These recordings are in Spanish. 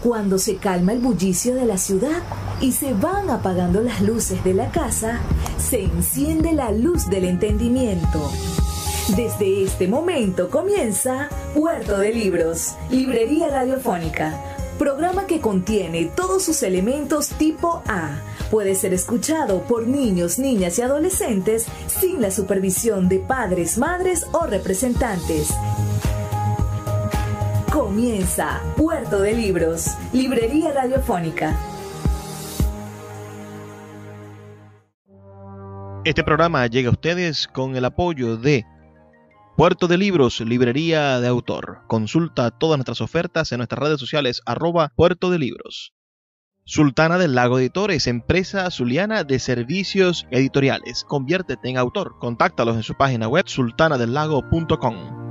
Cuando se calma el bullicio de la ciudad y se van apagando las luces de la casa, se enciende la luz del entendimiento. Desde este momento comienza Puerto de Libros, Librería Radiofónica, programa que contiene todos sus elementos tipo A. Puede ser escuchado por niños, niñas y adolescentes sin la supervisión de padres, madres o representantes. Comienza Puerto de Libros, Librería Radiofónica. Este programa llega a ustedes con el apoyo de Puerto de Libros, Librería de Autor. Consulta todas nuestras ofertas en nuestras redes sociales @Puerto de Libros. Sultana del Lago Editores, empresa zuliana de servicios editoriales. Conviértete en autor. Contáctalos en su página web sultanadelago.com.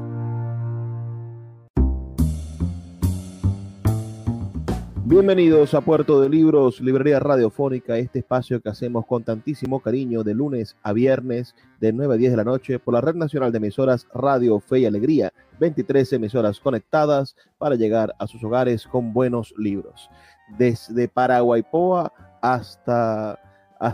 Bienvenidos a Puerto de Libros, Librería Radiofónica, este espacio que hacemos con tantísimo cariño de lunes a viernes de 9 a 10 de la noche por la Red Nacional de Emisoras Radio Fe y Alegría, 23 emisoras conectadas para llegar a sus hogares con buenos libros. Desde Paraguaypoa hasta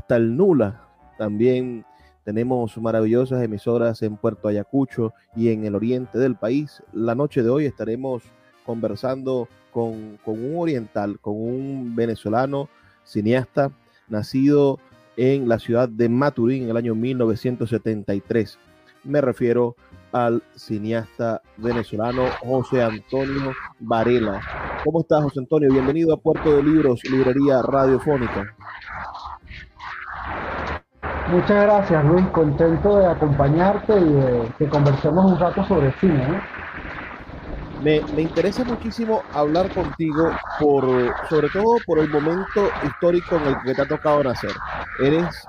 el Nula, también tenemos maravillosas emisoras en Puerto Ayacucho y en el oriente del país. La noche de hoy estaremos conversando con un oriental, con un venezolano cineasta nacido en la ciudad de Maturín en el año 1973. Me refiero al cineasta venezolano José Antonio Varela. ¿Cómo estás, José Antonio? Bienvenido a Puerto de Libros, Librería Radiofónica. Muchas gracias, Luis. Contento de acompañarte y de que conversemos un rato sobre cine, ¿eh? Me interesa muchísimo hablar contigo sobre todo por el momento histórico en el que te ha tocado nacer. Eres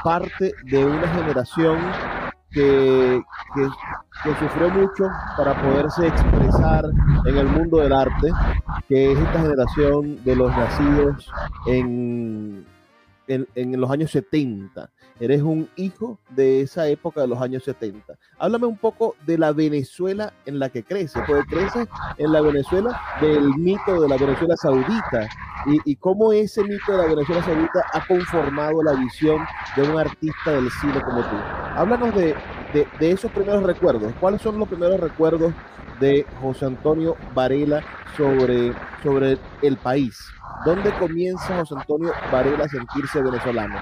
parte de una generación que sufrió mucho para poderse expresar en el mundo del arte, que es esta generación de los nacidos en los años 70. Eres un hijo de esa época de los años 70. Háblame un poco de la Venezuela en la que creces, porque creces en la Venezuela del mito de la Venezuela Saudita y cómo ese mito de la Venezuela Saudita ha conformado la visión de un artista del cine como tú. Háblanos de esos primeros recuerdos. ¿Cuáles son los primeros recuerdos de José Antonio Varela sobre el país? ¿Dónde comienza José Antonio Varela a sentirse venezolano?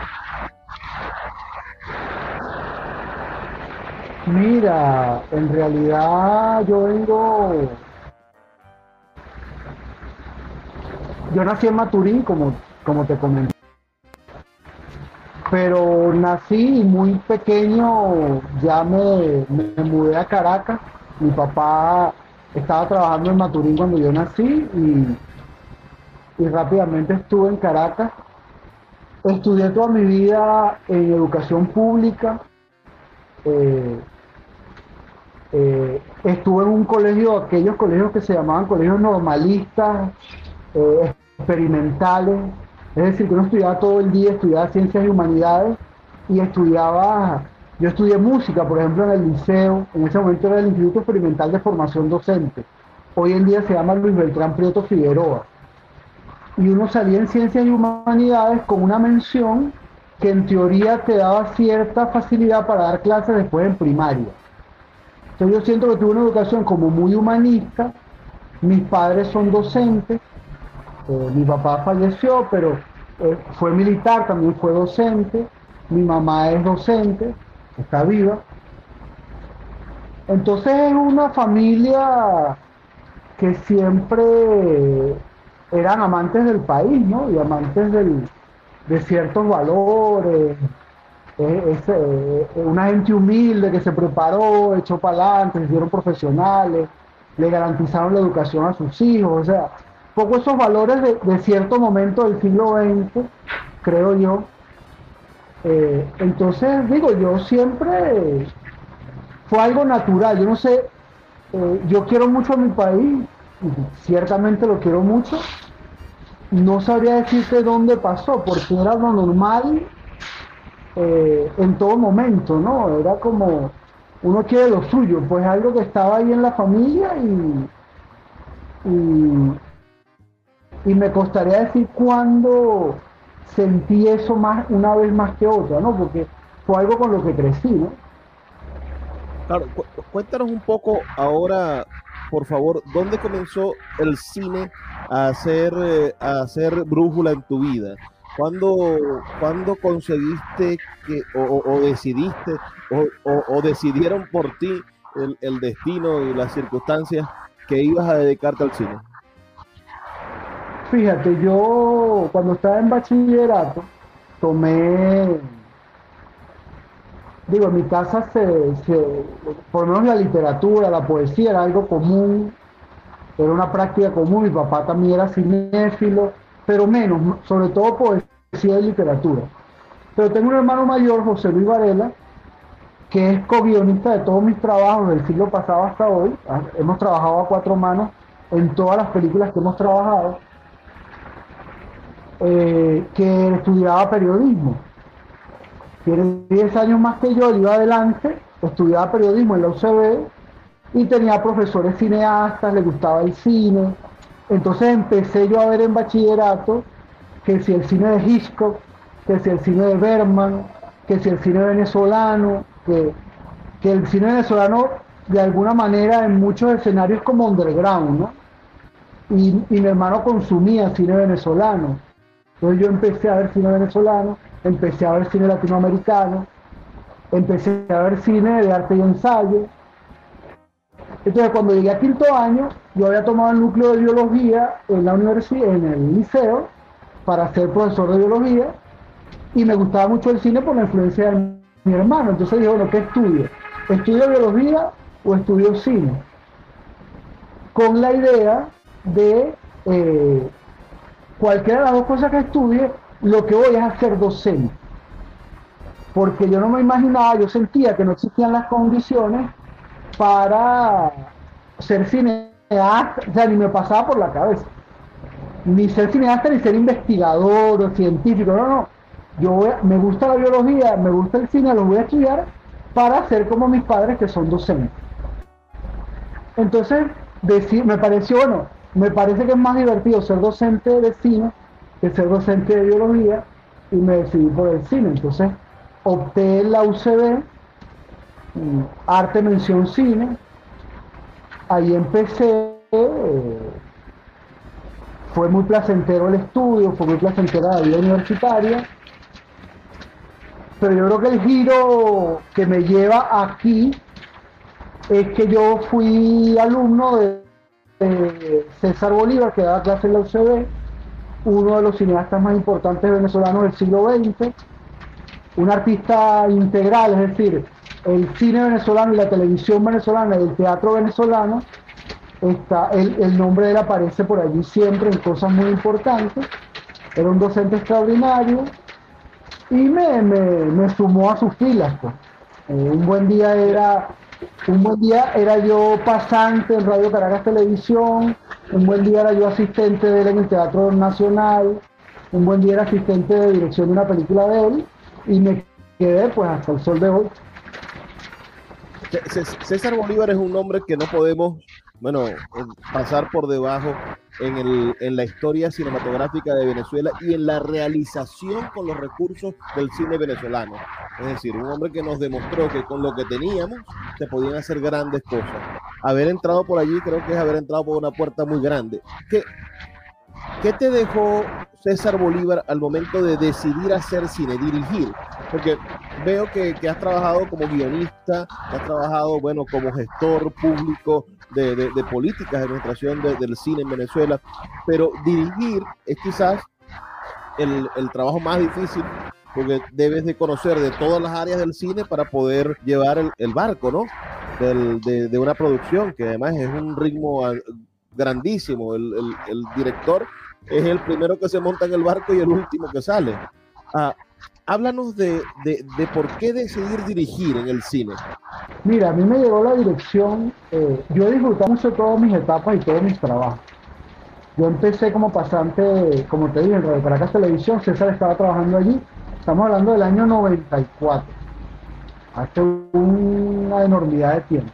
Mira, en realidad yo nací en Maturín, como te comenté, pero nací muy pequeño, ya me mudé a Caracas. Mi papá estaba trabajando en Maturín cuando yo nací y rápidamente estuve en Caracas. Estudié toda mi vida en educación pública. Estuve en un colegio, aquellos colegios que se llamaban colegios normalistas, experimentales, es decir, que uno estudiaba todo el día, estudiaba ciencias y humanidades y yo estudié música, por ejemplo, en el liceo. En ese momento era el Instituto Experimental de Formación Docente, hoy en día se llama Luis Beltrán Prieto Figueroa, y uno salía en ciencias y humanidades con una mención que en teoría te daba cierta facilidad para dar clases después en primaria. Entonces yo siento que tuve una educación como muy humanista. Mis padres son docentes, mi papá falleció, pero fue militar, también fue docente. Mi mamá es docente, está viva. Entonces es una familia que siempre eran amantes del país, ¿no? Y amantes de ciertos valores. Una gente humilde que se preparó, echó para adelante, se hicieron profesionales, le garantizaron la educación a sus hijos. O sea, poco esos valores de cierto momento del siglo XX, creo yo. Entonces, digo, yo siempre fue algo natural. Yo no sé, yo quiero mucho a mi país, ciertamente lo quiero mucho. No sabría decirte dónde pasó, porque era lo normal en todo momento, ¿no? Era como, uno quiere lo suyo, pues algo que estaba ahí en la familia y me costaría decir cuándo sentí eso más una vez más que otra, ¿no? Porque fue algo con lo que crecí, ¿no? Claro, cuéntanos un poco ahora, por favor, ¿dónde comenzó el cine a hacer brújula en tu vida? ¿Cuándo conseguiste o decidiste o decidieron por ti el destino y las circunstancias que ibas a dedicarte al cine? Fíjate, yo cuando estaba en bachillerato tomé, digo, en mi casa por lo menos la literatura, la poesía era algo común, era una práctica común, mi papá también era cinéfilo, pero menos, sobre todo poesía y literatura. Pero tengo un hermano mayor, José Luis Varela, que es co-guionista de todos mis trabajos del siglo pasado hasta hoy. Hemos trabajado a cuatro manos en todas las películas que hemos trabajado, que estudiaba periodismo. Tiene 10 años más que yo, él iba adelante, estudiaba periodismo en la UCB y tenía profesores cineastas, le gustaba el cine. Entonces empecé yo a ver en bachillerato que si el cine de Hitchcock, que si el cine de Bergman, que si el cine venezolano, que el cine venezolano de alguna manera en muchos escenarios como underground, ¿no? Y mi hermano consumía cine venezolano. Entonces yo empecé a ver cine venezolano, empecé a ver cine latinoamericano, empecé a ver cine de arte y ensayo. Entonces cuando llegué a quinto año, yo había tomado el núcleo de biología en la universidad, en el liceo, para ser profesor de biología, y me gustaba mucho el cine por la influencia de mi hermano. Entonces dije, bueno, ¿qué estudio? ¿Estudio biología o estudio cine? Con la idea de cualquiera de las dos cosas que estudie, lo que voy es a ser docente. Porque yo no me imaginaba, yo sentía que no existían las condiciones para ser cineasta, o sea, ni me pasaba por la cabeza. Ni ser cineasta, ni ser investigador o científico, no. Me gusta la biología, me gusta el cine, lo voy a estudiar para ser como mis padres que son docentes. Entonces, me pareció, bueno, me parece que es más divertido ser docente de cine que ser docente de biología, y me decidí por el cine. Entonces opté en la UCB, arte mención cine, ahí empecé, fue muy placentero el estudio, fue muy placentera la vida universitaria, pero yo creo que el giro que me lleva aquí es que yo fui alumno de César Bolívar, que daba clase en la UCB, uno de los cineastas más importantes venezolanos del siglo XX, un artista integral, es decir, el cine venezolano y la televisión venezolana y el teatro venezolano, el nombre de él aparece por allí siempre en cosas muy importantes. Era un docente extraordinario y me sumó a sus filas, pues. Un buen día era yo pasante en Radio Caracas Televisión, un buen día era yo asistente de él en el Teatro Nacional, un buen día era asistente de dirección de una película de él, y me quedé pues hasta el sol de hoy. César Bolívar es un nombre que no podemos, bueno, pasar por debajo en la historia cinematográfica de Venezuela y en la realización con los recursos del cine venezolano. Es decir, un hombre que nos demostró que con lo que teníamos se podían hacer grandes cosas. Haber entrado por allí creo que es haber entrado por una puerta muy grande. ¿Qué te dejó César Bolívar al momento de decidir hacer cine, dirigir? Porque veo que has trabajado como guionista, has trabajado, bueno, como gestor público de políticas de administración del cine en Venezuela, pero dirigir es quizás el trabajo más difícil, porque debes de conocer de todas las áreas del cine para poder llevar el barco, ¿no? De una producción, que además es un ritmo grandísimo. El director es el primero que se monta en el barco y el último que sale. Háblanos de por qué decidir dirigir en el cine. Mira, a mí me llegó la dirección, yo he disfrutado mucho todas mis etapas y todos mis trabajos. Yo empecé como pasante, como te dije, en Radio Caracas Televisión. César estaba trabajando allí, estamos hablando del año 94, hace una enormidad de tiempo.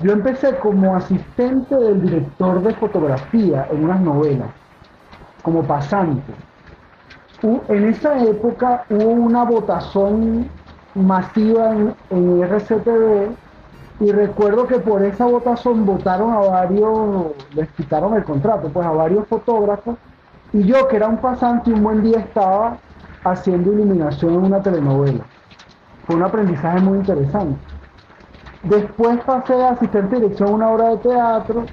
Yo empecé como asistente del director de fotografía en unas novelas. como pasante. En esa época hubo una votación masiva en RCTV y recuerdo que por esa votación votaron a varios, les quitaron el contrato, pues a varios fotógrafos, y yo, que era un pasante, un buen día estaba haciendo iluminación en una telenovela. Fue un aprendizaje muy interesante. Después pasé a asistente de dirección a una obra de teatro,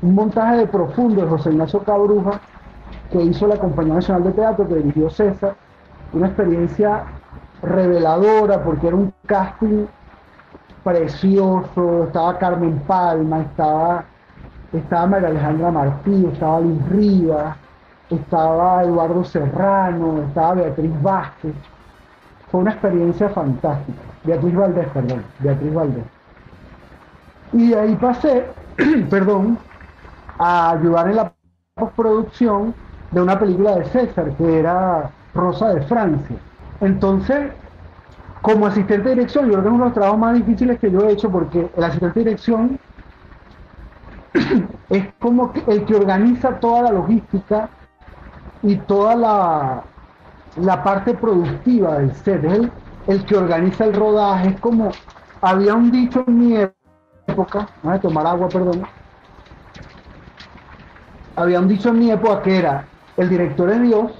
un montaje de Profundo de José Ignacio Cabruja, que hizo la Compañía Nacional de Teatro, que dirigió César. Una experiencia reveladora porque era un casting precioso. Estaba Carmen Palma, estaba María Alejandra Martí, estaba Luis Rivas, estaba Eduardo Serrano, estaba Beatriz Vázquez. Fue una experiencia fantástica. Beatriz Valdés. Y de ahí pasé, a ayudar en la postproducción de una película de César, que era Rosa de Francia. Entonces, como asistente de dirección, yo creo que es uno de los trabajos más difíciles que yo he hecho, porque el asistente de dirección es como el que organiza toda la logística y toda la parte productiva del set. Es el que organiza el rodaje. Es como, había un dicho en mi época, voy a tomar agua, perdón. Había un dicho en mi época que era: el director es Dios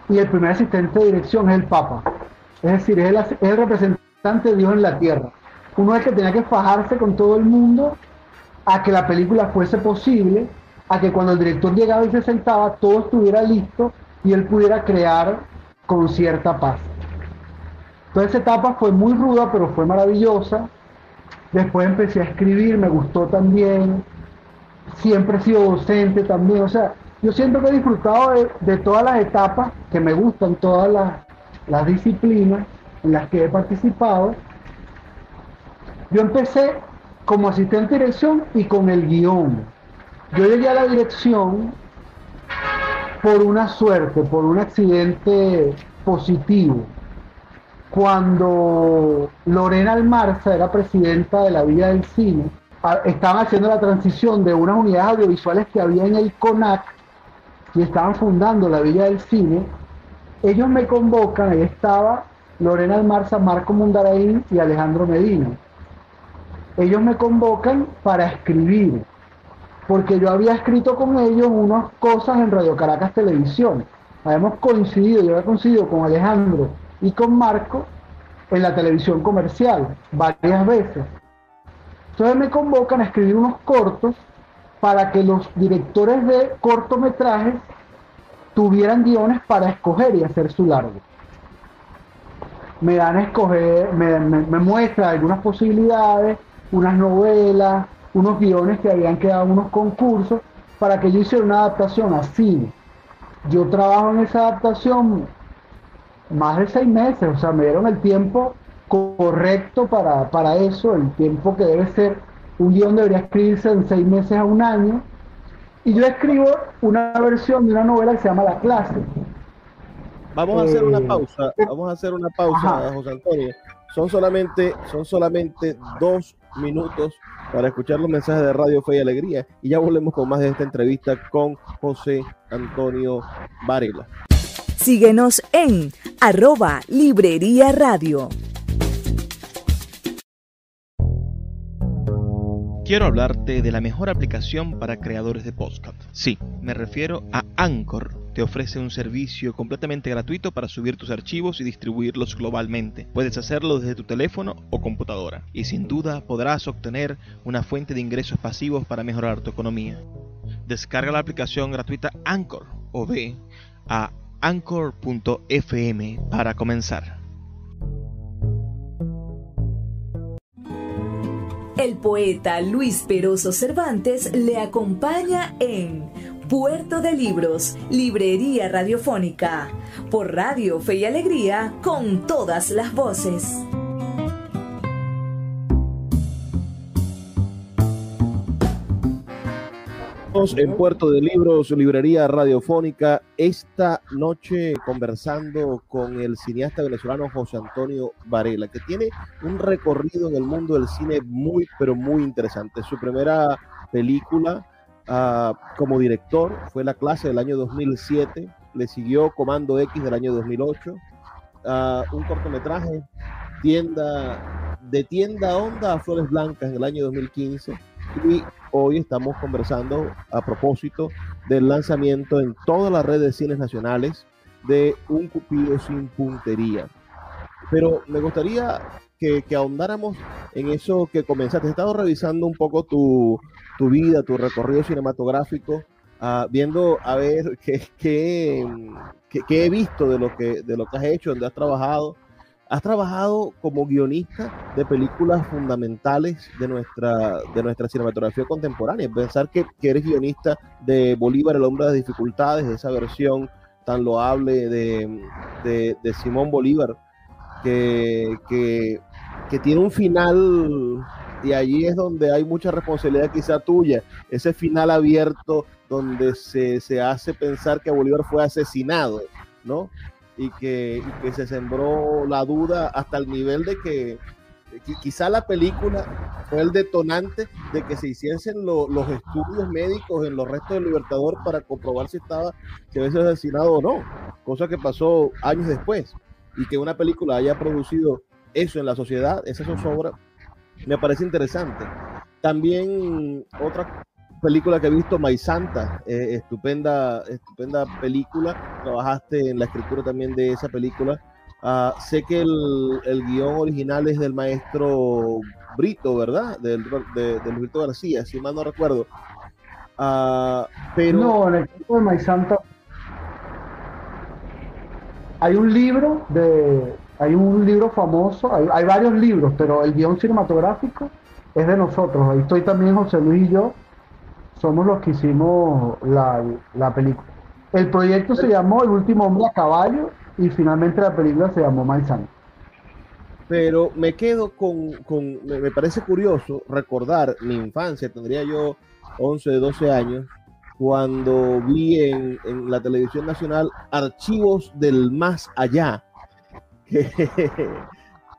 y el primer asistente de dirección es el Papa. Es decir, es el representante de Dios en la tierra. Uno es el que tenía que fajarse con todo el mundo a que la película fuese posible, a que cuando el director llegaba y se sentaba, todo estuviera listo y él pudiera crear con cierta paz. Toda esa etapa fue muy ruda, pero fue maravillosa. Después empecé a escribir, me gustó también. Siempre he sido docente también. O sea, yo siento que he disfrutado de todas las etapas, que me gustan todas las disciplinas en las que he participado. Yo empecé como asistente de dirección y con el guión. Yo llegué a la dirección por una suerte, por un accidente positivo. Cuando Lorena Almarza era presidenta de la Villa del Cine, estaban haciendo la transición de unas unidades audiovisuales que había en el CONAC y estaban fundando la Villa del Cine. Ellos me convocan, ahí estaba Lorena Almarza, Marco Mundarain y Alejandro Medina. Ellos me convocan para escribir, porque yo había escrito con ellos unas cosas en Radio Caracas Televisión. Habíamos coincidido, yo había coincidido con Alejandro y con Marco en la televisión comercial varias veces. Entonces me convocan a escribir unos cortos para que los directores de cortometrajes tuvieran guiones para escoger y hacer su largo. Me dan a escoger, me muestran algunas posibilidades, unas novelas, unos guiones que habían quedado en unos concursos para que yo hiciera una adaptación a cine. Yo trabajo en esa adaptación más de 6 meses, o sea, me dieron el tiempo correcto para eso, el tiempo que debe ser. Un guión debería escribirse en 6 meses a 1 año, y yo escribo una versión de una novela que se llama La Clase. Vamos a hacer una pausa, Ajá. José Antonio. Son solamente 2 minutos para escuchar los mensajes de Radio Fe y Alegría, y ya volvemos con más de esta entrevista con José Antonio Varela. Síguenos en @Librería Radio. Quiero hablarte de la mejor aplicación para creadores de podcast. Sí, me refiero a Anchor. Te ofrece un servicio completamente gratuito para subir tus archivos y distribuirlos globalmente. Puedes hacerlo desde tu teléfono o computadora. Y sin duda podrás obtener una fuente de ingresos pasivos para mejorar tu economía. Descarga la aplicación gratuita Anchor o ve a anchor.fm para comenzar. El poeta Luis Peroso Cervantes le acompaña en Puerto de Libros, Librería Radiofónica, por Radio Fe y Alegría, con todas las voces. En Puerto de Libros, Librería Radiofónica, esta noche conversando con el cineasta venezolano José Antonio Varela, que tiene un recorrido en el mundo del cine muy, pero muy interesante. Su primera película como director. Fue La Clase del año 2007, le siguió Comando X del año 2008, un cortometraje, Tienda Onda a Flores Blancas en el año 2015, y hoy estamos conversando a propósito del lanzamiento en toda la red de cines nacionales de Un Cupido sin puntería. Pero me gustaría que ahondáramos en eso que comenzaste. He estado revisando un poco tu vida, tu recorrido cinematográfico, viendo a ver qué he visto de lo que has hecho, donde has trabajado. Has trabajado como guionista de películas fundamentales de nuestra cinematografía contemporánea. Pensar que eres guionista de Bolívar, el hombre de las dificultades, esa versión tan loable de Simón Bolívar, que tiene un final, y allí es donde hay mucha responsabilidad quizá tuya, ese final abierto donde se hace pensar que Bolívar fue asesinado, ¿no? Y que se sembró la duda hasta el nivel de que quizá la película fue el detonante de que se hiciesen los estudios médicos en los restos del Libertador para comprobar si había sido asesinado o no, cosa que pasó años después, y que una película haya producido eso en la sociedad, esa zozobra, me parece interesante. También otra película que he visto, Maisanta, estupenda película. Trabajaste en la escritura también de esa película. Sé que el guión original es del maestro Brito, ¿verdad? De Brito García, si mal no recuerdo. Pero no, en el caso de Maisanta hay un libro famoso, hay varios libros, pero el guión cinematográfico es de nosotros. Ahí estoy también José Luis y yo. Somos los que hicimos la película. El proyecto se llamó El último hombre a caballo y finalmente la película se llamó Maisanta. Pero me quedo me parece curioso recordar mi infancia. Tendría yo 11, 12 años cuando vi en la televisión nacional Archivos del Más Allá,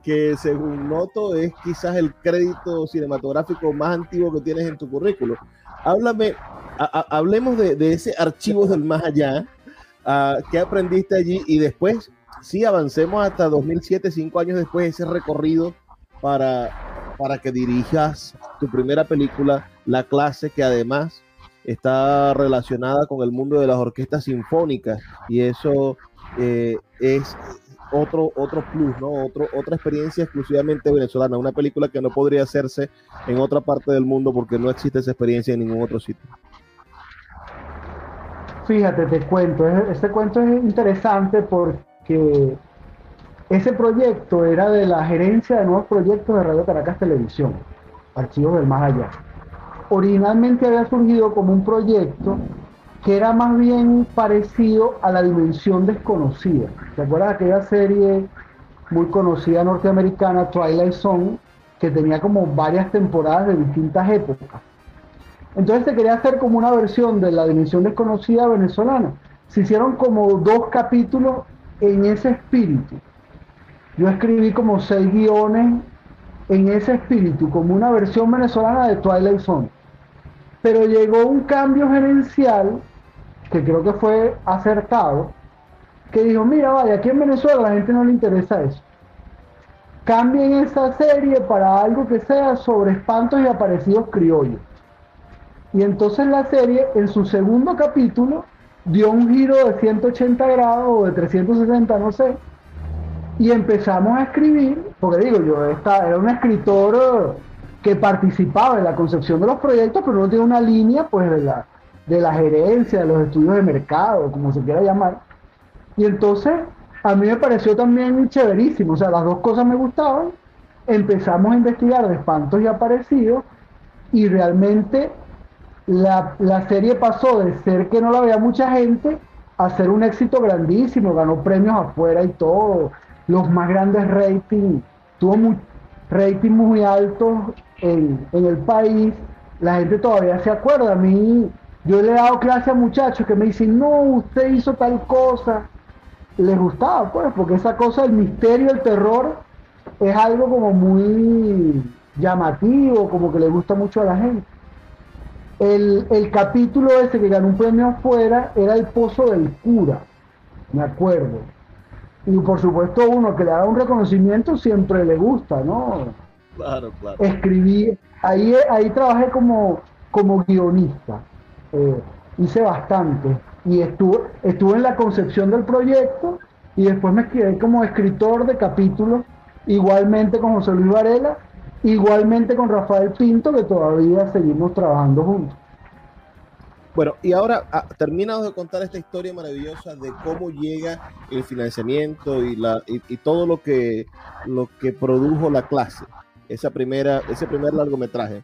que según noto es quizás el crédito cinematográfico más antiguo que tienes en tu currículo. Hablemos de ese Archivos del Más Allá, ¿qué aprendiste allí? Y después, sí, avancemos hasta 2007, 5 años después, ese recorrido para que dirijas tu primera película, La Clase, que además está relacionada con el mundo de las orquestas sinfónicas, y eso es otro plus, ¿no? Otra experiencia exclusivamente venezolana, una película que no podría hacerse en otra parte del mundo porque no existe esa experiencia en ningún otro sitio. Fíjate, te cuento, este cuento es interesante porque ese proyecto era de la gerencia de nuevos proyectos de Radio Caracas Televisión, Archivos del Más Allá. Originalmente había surgido como un proyecto que era más bien parecido a La Dimensión Desconocida. ¿Te acuerdas de aquella serie muy conocida norteamericana, Twilight Zone, que tenía como varias temporadas de distintas épocas? Entonces se quería hacer como una versión de La Dimensión Desconocida venezolana. Se hicieron como 2 capítulos en ese espíritu. Yo escribí como 6 guiones en ese espíritu, como una versión venezolana de Twilight Zone. Pero llegó un cambio gerencial, que creo que fue acertado, que dijo, mira, vaya, aquí en Venezuela a la gente no le interesa eso. Cambien esa serie para algo que sea sobre espantos y aparecidos criollos. Y entonces la serie, en su segundo capítulo, dio un giro de 180 grados o de 360, no sé, y empezamos a escribir, porque digo, yo era un escritor que participaba en la concepción de los proyectos, pero no tiene una línea pues de la gerencia, de los estudios de mercado, como se quiera llamar. Y entonces a mí me pareció también chéverísimo, o sea, las dos cosas me gustaban. Empezamos a investigar de espantos y aparecidos, y realmente la serie pasó de ser que no la veía mucha gente a ser un éxito grandísimo, ganó premios afuera y todo, los más grandes ratings, tuvo ratings muy altos en el país. La gente todavía se acuerda. A mí, yo le he dado clase a muchachos que me dicen, no, usted hizo tal cosa. Les gustaba, pues, porque esa cosa, el misterio, el terror, es algo como muy llamativo, como que le gusta mucho a la gente. El capítulo ese que ganó un premio afuera era El Pozo del Cura, me acuerdo. Y por supuesto uno que le haga un reconocimiento siempre le gusta, ¿no? Claro, claro. Escribí, ahí trabajé como guionista, hice bastante y estuve en la concepción del proyecto y después me quedé como escritor de capítulos, igualmente con José Luis Varela, igualmente con Rafael Pinto, que todavía seguimos trabajando juntos. Bueno, y ahora terminado de contar esta historia maravillosa de cómo llega el financiamiento y todo lo que produjo La Clase, ese primer largometraje.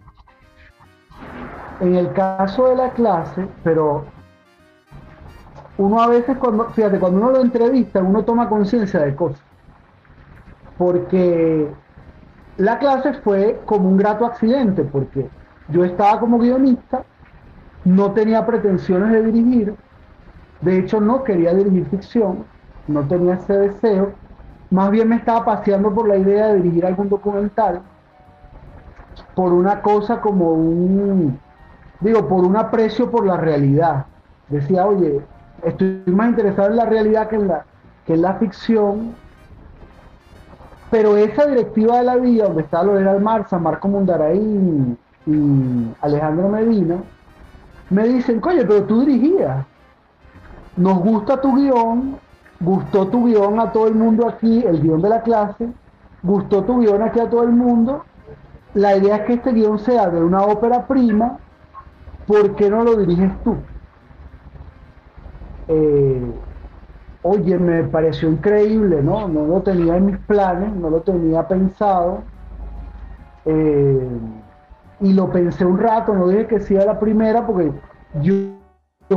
En el caso de La Clase, pero uno a veces cuando uno lo entrevista, uno toma conciencia de cosas. Porque La Clase fue como un grato accidente, porque yo estaba como guionista, no tenía pretensiones de dirigir, de hecho no quería dirigir ficción, no tenía ese deseo, más bien me estaba paseando por la idea de dirigir algún documental, por una cosa como por un aprecio por la realidad. Decía, oye, estoy más interesado en la realidad que en la ficción, pero esa directiva de la vía, donde está Lorena Almarza, Marco Mundaraí y Alejandro Medina, me dicen, coño, pero tú dirigías, nos gusta tu guión, gustó tu guión a todo el mundo aquí, el guión de La Clase, gustó tu guión aquí a todo el mundo, la idea es que este guión sea de una ópera prima, ¿por qué no lo diriges tú? Oye, me pareció increíble, ¿no? No lo tenía en mis planes, no lo tenía pensado, y lo pensé un rato, no dije que sí a la primera, porque yo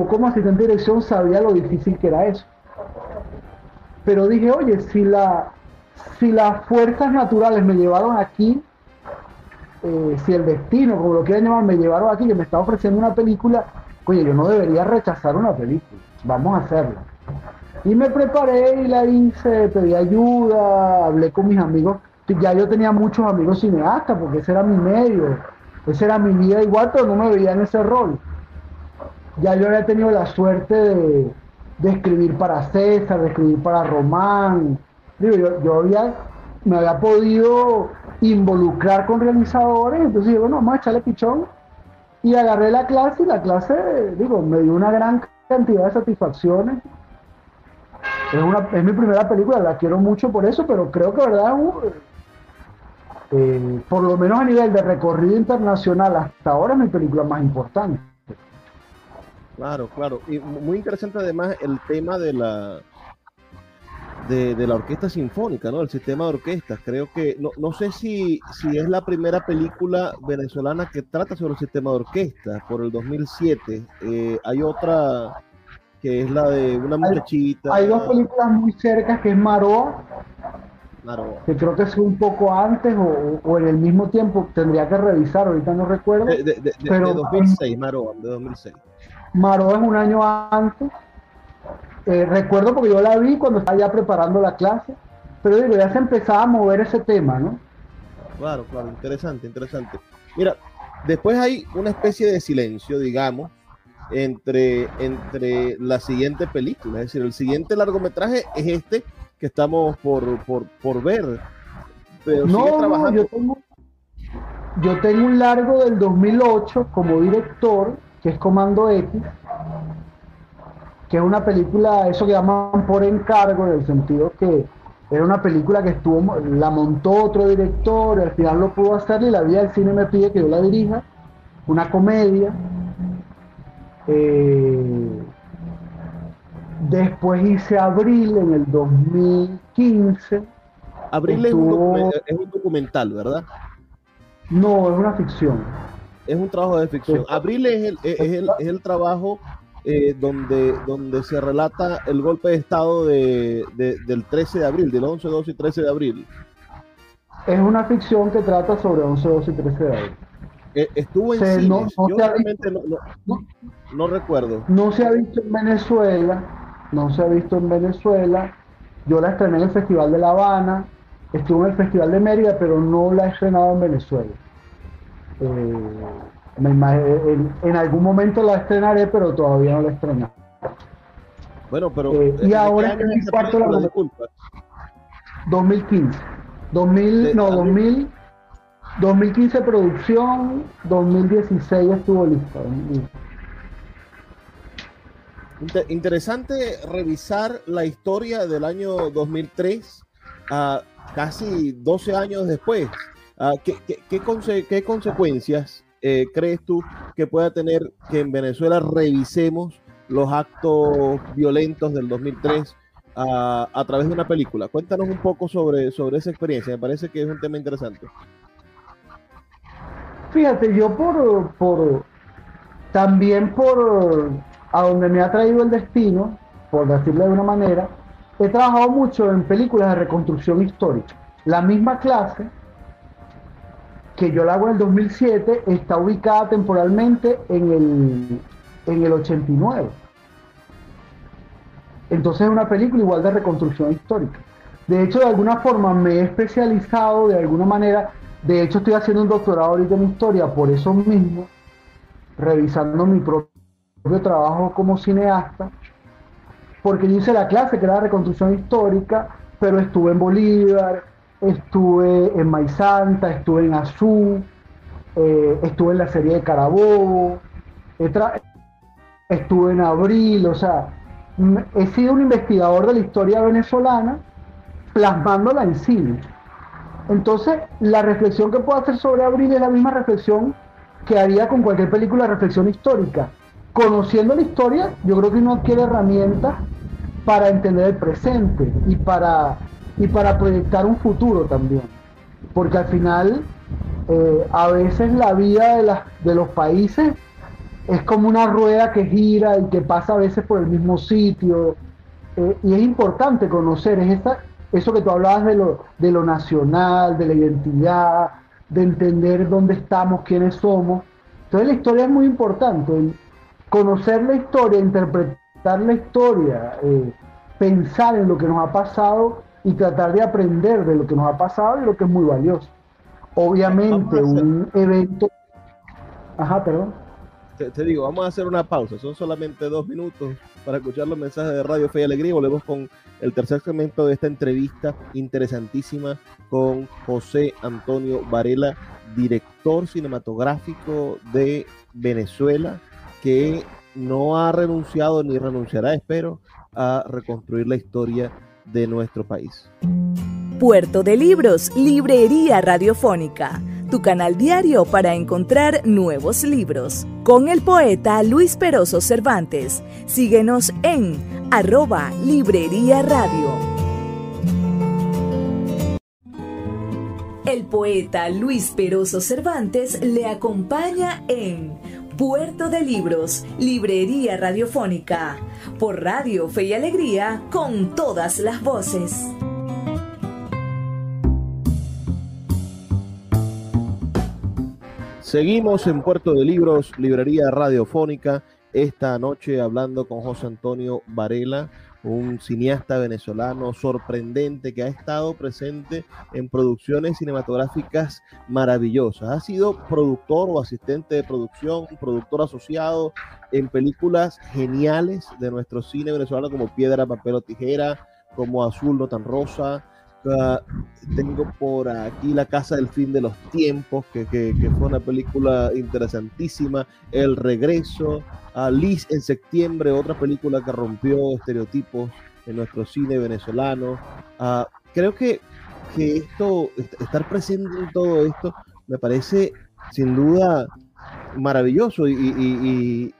como asistente de dirección sabía lo difícil que era eso. Pero dije, oye, si las fuerzas naturales me llevaron aquí, si el destino, como lo quieran llamar, me llevaron aquí, que me está ofreciendo una película, oye, yo no debería rechazar una película, vamos a hacerla. Y me preparé y la hice, pedí ayuda, hablé con mis amigos, ya yo tenía muchos amigos cineastas, porque ese era mi medio, esa era mi vida igual, pero no me veía en ese rol. Ya yo había tenido la suerte de escribir para César, de escribir para Román. Digo, me había podido involucrar con realizadores, entonces digo, no, vamos a echarle pichón. Y agarré La Clase, y La Clase, me dio una gran cantidad de satisfacciones. Es mi primera película, la quiero mucho por eso, pero creo que, verdad, por lo menos a nivel de recorrido internacional, hasta ahora es mi película más importante. Claro, claro. Y muy interesante además el tema de la orquesta sinfónica, ¿no? El sistema de orquestas. Creo que, no sé si es la primera película venezolana que trata sobre el sistema de orquestas, por el 2007. Hay otra que es la de una muchachita. Hay dos películas muy cercas, que es Maroa, que creo que es un poco antes o en el mismo tiempo, tendría que revisar, ahorita no recuerdo. Pero de 2006, Maroa, de 2006. Maroa es un año antes. Recuerdo porque yo la vi cuando estaba ya preparando La Clase, pero digo, ya se empezaba a mover ese tema, ¿no? Claro, interesante. Mira, después hay una especie de silencio, digamos, entre la siguiente película, es decir, el siguiente largometraje es este que estamos por ver. Pero no, yo tengo un largo del 2008 como director, que es Comando X, que es una película, eso que llaman por encargo, en el sentido que era una película que la montó otro director, al final lo pudo hacer y la vida del cine me pide que yo la dirija, una comedia. Después hice Abril en el 2015. Abril es un documental, ¿verdad? No, es una ficción. Es un trabajo de ficción. Sí. Abril es el trabajo donde se relata el golpe de estado del 13 de abril, del 11, 12 y 13 de abril. Es una ficción que trata sobre 11, 12 y 13 de abril. Estuvo en cines. Yo realmente no recuerdo. No se ha visto en Venezuela. Yo la estrené en el Festival de La Habana, estuve en el Festival de Mérida, pero no la he estrenado en Venezuela. En algún momento la estrenaré, pero todavía no la estrené. Bueno, pero Y ahora ¿qué año es es mi esa cuarto película? largometraje. Disculpa. 2015. 2015 producción, 2016 estuvo lista. Interesante revisar la historia del año 2003, casi 12 años después. ¿Qué consecuencias crees tú que pueda tener que en Venezuela revisemos los actos violentos del 2003 a través de una película? Cuéntanos un poco sobre esa experiencia, me parece que es un tema interesante. Fíjate, yo también por a donde me ha traído el destino, por decirlo de una manera, he trabajado mucho en películas de reconstrucción histórica. La misma clase que yo la hago en el 2007 está ubicada temporalmente en el 89. Entonces es una película igual de reconstrucción histórica. De hecho, de alguna forma me he especializado, de alguna manera, de hecho estoy haciendo un doctorado ahorita en historia por eso mismo, revisando mi propio trabajo como cineasta, porque yo hice la clase que era reconstrucción histórica, pero estuve en Bolívar, estuve en Maizanta, estuve en Azú, estuve en la serie de Carabobo, estuve en Abril, o sea, he sido un investigador de la historia venezolana, plasmándola en cine. Entonces, la reflexión que puedo hacer sobre Abril es la misma reflexión que haría con cualquier película de reflexión histórica. Conociendo la historia, yo creo que uno adquiere herramientas para entender el presente y para proyectar un futuro también. Porque al final, a veces la vida de los países es como una rueda que gira y que pasa a veces por el mismo sitio. Y es importante conocer, eso que tú hablabas de lo nacional, de la identidad, de entender dónde estamos, quiénes somos. Entonces la historia es muy importante. Conocer la historia, interpretar la historia, pensar en lo que nos ha pasado y tratar de aprender de lo que nos ha pasado y lo que es muy valioso. Obviamente un evento... Ajá, perdón. Te digo, vamos a hacer una pausa, son solamente 2 minutos para escuchar los mensajes de Radio Fe y Alegría y volvemos con el tercer segmento de esta entrevista interesantísima con José Antonio Varela, director cinematográfico de Venezuela, que no ha renunciado ni renunciará, espero, a reconstruir la historia de nuestro país. Puerto de Libros, Librería Radiofónica, tu canal diario para encontrar nuevos libros. Con el poeta Luis Peroso Cervantes. Síguenos en @Librería Radio. El poeta Luis Peroso Cervantes le acompaña en Puerto de Libros, Librería Radiofónica, por Radio Fe y Alegría, con todas las voces. Seguimos en Puerto de Libros, Librería Radiofónica, esta noche hablando con José Antonio Varela, un cineasta venezolano sorprendente que ha estado presente en producciones cinematográficas maravillosas. Ha sido productor o asistente de producción, productor asociado en películas geniales de nuestro cine venezolano como Piedra, Papel o Tijera, como Azul no tan rosa. Tengo por aquí La Casa del Fin de los Tiempos, que fue una película interesantísima. El Regreso, Liz en septiembre, otra película que rompió estereotipos en nuestro cine venezolano. Creo que estar presente en todo esto me parece sin duda maravilloso y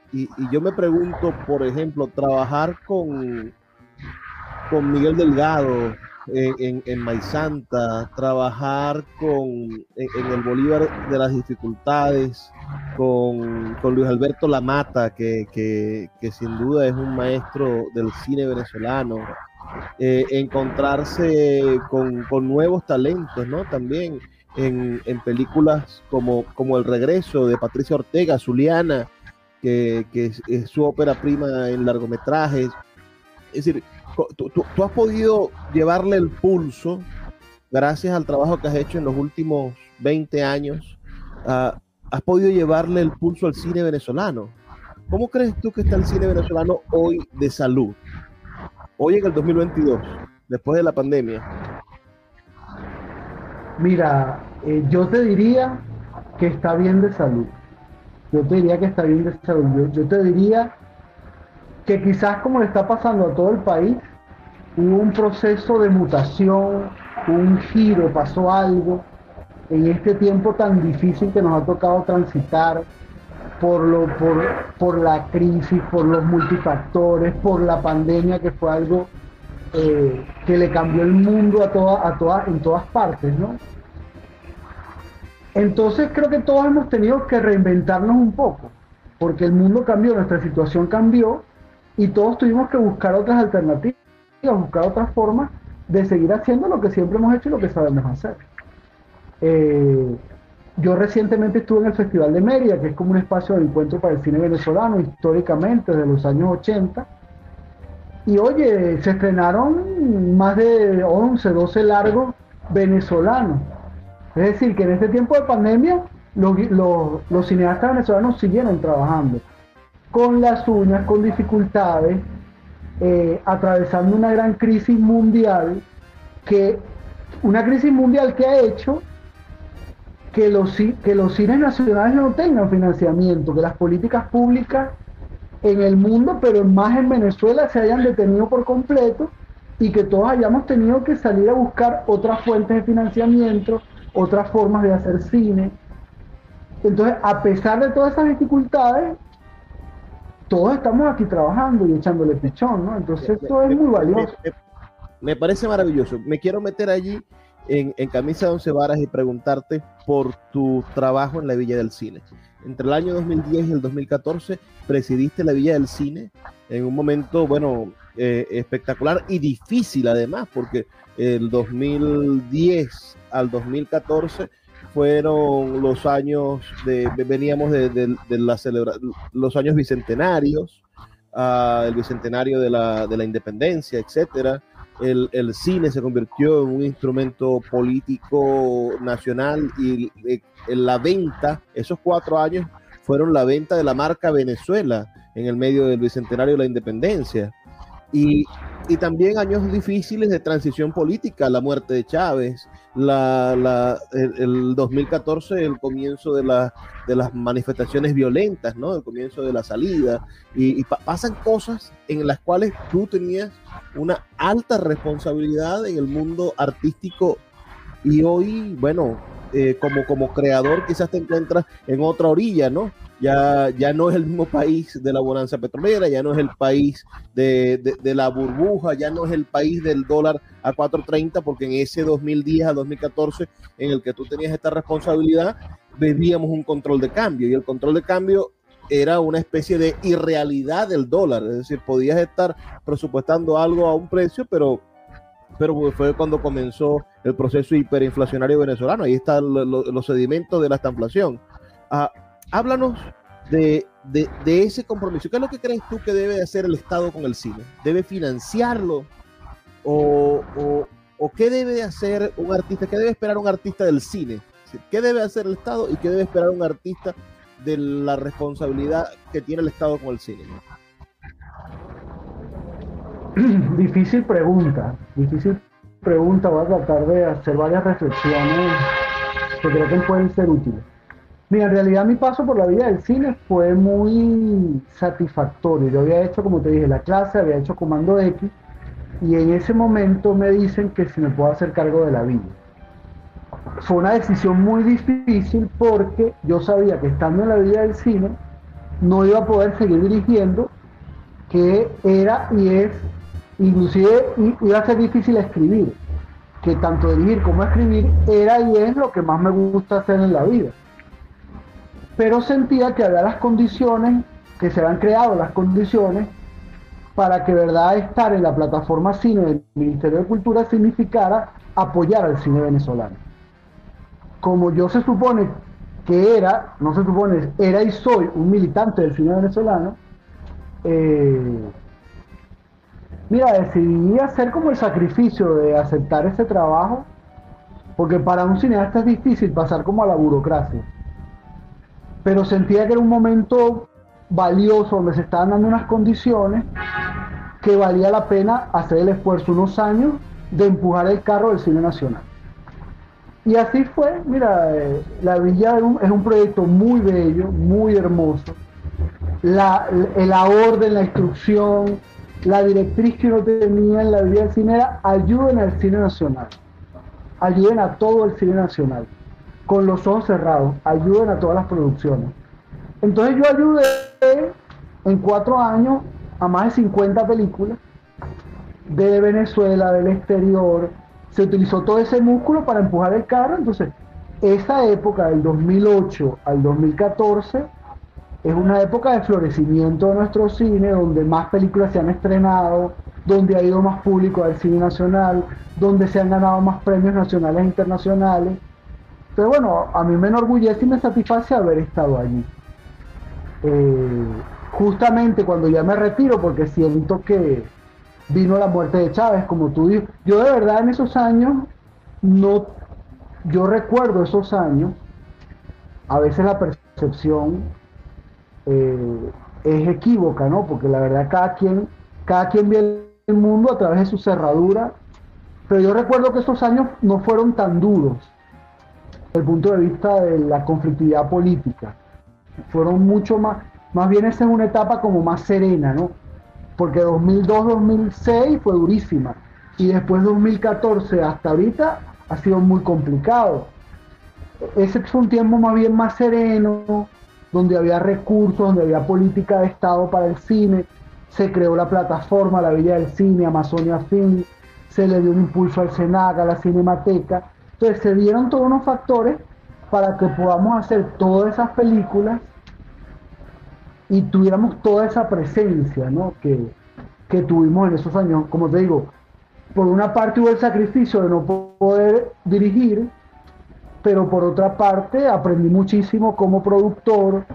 yo me pregunto, por ejemplo, trabajar con Miguel Delgado en Maizanta, trabajar en el Bolívar de las Dificultades, con Luis Alberto Lamata, que sin duda es un maestro del cine venezolano, encontrarse con nuevos talentos, ¿no? También en películas como El Regreso de Patricia Ortega, Zuliana, que es su ópera prima en largometrajes. Es decir, tú has podido llevarle el pulso, gracias al trabajo que has hecho en los últimos 20 años, has podido llevarle el pulso al cine venezolano. ¿Cómo crees tú que está el cine venezolano hoy de salud? Hoy en el 2022, después de la pandemia. Mira, yo te diría que está bien de salud. Yo te diría que está bien de salud. Yo te diría que quizás como le está pasando a todo el país, hubo un proceso de mutación, un giro, pasó algo en este tiempo tan difícil que nos ha tocado transitar por la crisis, por los multifactores, por la pandemia, que fue algo que le cambió el mundo en todas partes, ¿no? Entonces creo que todos hemos tenido que reinventarnos un poco, porque el mundo cambió, nuestra situación cambió, y todos tuvimos que buscar otras alternativas, buscar otras formas de seguir haciendo lo que siempre hemos hecho y lo que sabemos hacer. Yo recientemente estuve en el Festival de Mérida, que es como un espacio de encuentro para el cine venezolano, históricamente, desde los años 80. Y oye, se estrenaron más de 11, 12 largos venezolanos. Es decir, que en este tiempo de pandemia, los cineastas venezolanos siguieron trabajando con las uñas, con dificultades, atravesando una gran crisis mundial, una crisis mundial que ha hecho que los cines nacionales no tengan financiamiento, que las políticas públicas en el mundo, pero más en Venezuela, se hayan detenido por completo, y que todos hayamos tenido que salir a buscar otras fuentes de financiamiento, otras formas de hacer cine. Entonces, a pesar de todas esas dificultades, todos estamos aquí trabajando y echándole pichón, ¿no? Entonces esto es muy valioso. Me parece maravilloso. Me quiero meter allí en camisa de 11 varas y preguntarte por tu trabajo en la Villa del Cine. Entre el año 2010 y el 2014 presidiste la Villa del Cine en un momento, bueno, espectacular y difícil además, porque el 2010 al 2014 fueron los años veníamos de los años bicentenarios, el bicentenario de la independencia, etcétera. El cine se convirtió en un instrumento político nacional, y en la venta, esos 4 años fueron la venta de la marca Venezuela en el medio del bicentenario de la independencia. Y también años difíciles de transición política, la muerte de Chávez, el 2014, el comienzo de las manifestaciones violentas, ¿no? El comienzo de la salida, y pasan cosas en las cuales tú tenías una alta responsabilidad en el mundo artístico, y hoy, bueno, como creador quizás te encuentras en otra orilla, ¿no? Ya no es el mismo país de la bonanza petrolera, ya no es el país de la burbuja, ya no es el país del dólar a 4.30, porque en ese 2010 a 2014 en el que tú tenías esta responsabilidad, vivíamos un control de cambio, y el control de cambio era una especie de irrealidad del dólar. Es decir, podías estar presupuestando algo a un precio, pero fue cuando comenzó el proceso hiperinflacionario venezolano. Ahí están los sedimentos de la estanflación. Háblanos de ese compromiso. ¿Qué es lo que crees tú que debe hacer el Estado con el cine? ¿Debe financiarlo? ¿O qué debe hacer un artista? ¿Qué debe esperar un artista del cine? ¿Qué debe hacer el Estado y qué debe esperar un artista de la responsabilidad que tiene el Estado con el cine? Difícil pregunta. Voy a tratar de hacer varias reflexiones que creo que pueden ser útiles. Mira, en realidad mi paso por la vida del cine fue muy satisfactorio. Yo había hecho, como te dije, la clase, había hecho Comando X, y en ese momento me dicen que si me puedo hacer cargo de la villa. Fue una decisión muy difícil, porque yo sabía que estando en la villa del cine no iba a poder seguir dirigiendo, que era y es, inclusive iba a ser difícil escribir, que tanto dirigir como escribir era y es lo que más me gusta hacer en la vida. Pero sentía que había las condiciones, que se habían creado las condiciones para que, verdad, estar en la plataforma cine del Ministerio de Cultura significara apoyar al cine venezolano. Como yo se supone que era y soy un militante del cine venezolano, decidí hacer como el sacrificio de aceptar ese trabajo, porque para un cineasta es difícil pasar como a la burocracia. pero sentía que era un momento valioso donde se estaban dando unas condiciones que valía la pena hacer el esfuerzo unos años de empujar el carro del cine nacional. Y así fue. Mira, La Villa es un proyecto muy bello, muy hermoso. La orden, la instrucción, la directriz que uno tenía en la vida del cine era: ayuden al cine nacional, ayuden a todo el cine nacional, con los ojos cerrados, ayuden a todas las producciones. Entonces yo ayudé en 4 años a más de 50 películas de Venezuela, del exterior. Se utilizó todo ese músculo para empujar el carro. Entonces, esa época del 2008 al 2014 es una época de florecimiento de nuestro cine, donde más películas se han estrenado, donde ha ido más público al cine nacional, donde se han ganado más premios nacionales e internacionales. Entonces, bueno, a mí me enorgullece y me satisface haber estado allí. Justamente cuando ya me retiro, porque siento que vino la muerte de Chávez, como tú dices. Yo de verdad en esos años, yo recuerdo esos años, a veces la percepción es equívoca, ¿no? Porque la verdad cada quien ve el mundo a través de su cerradura, pero yo recuerdo que esos años no fueron tan duros desde el punto de vista de la conflictividad política. Fueron mucho más bien esa es una etapa como más serena, ¿no? Porque 2002-2006 fue durísima, y después 2014 hasta ahorita ha sido muy complicado. Ese fue un tiempo más bien más sereno, donde había recursos, donde había política de Estado para el cine. Se creó la plataforma La Villa del Cine, Amazonia Film, se le dio un impulso al SENAC, a la Cinemateca. Entonces se dieron todos unos factores para que podamos hacer todas esas películas y tuviéramos toda esa presencia, ¿no? que tuvimos en esos años. Como te digo, por una parte hubo el sacrificio de no poder dirigir, pero por otra parte aprendí muchísimo como productor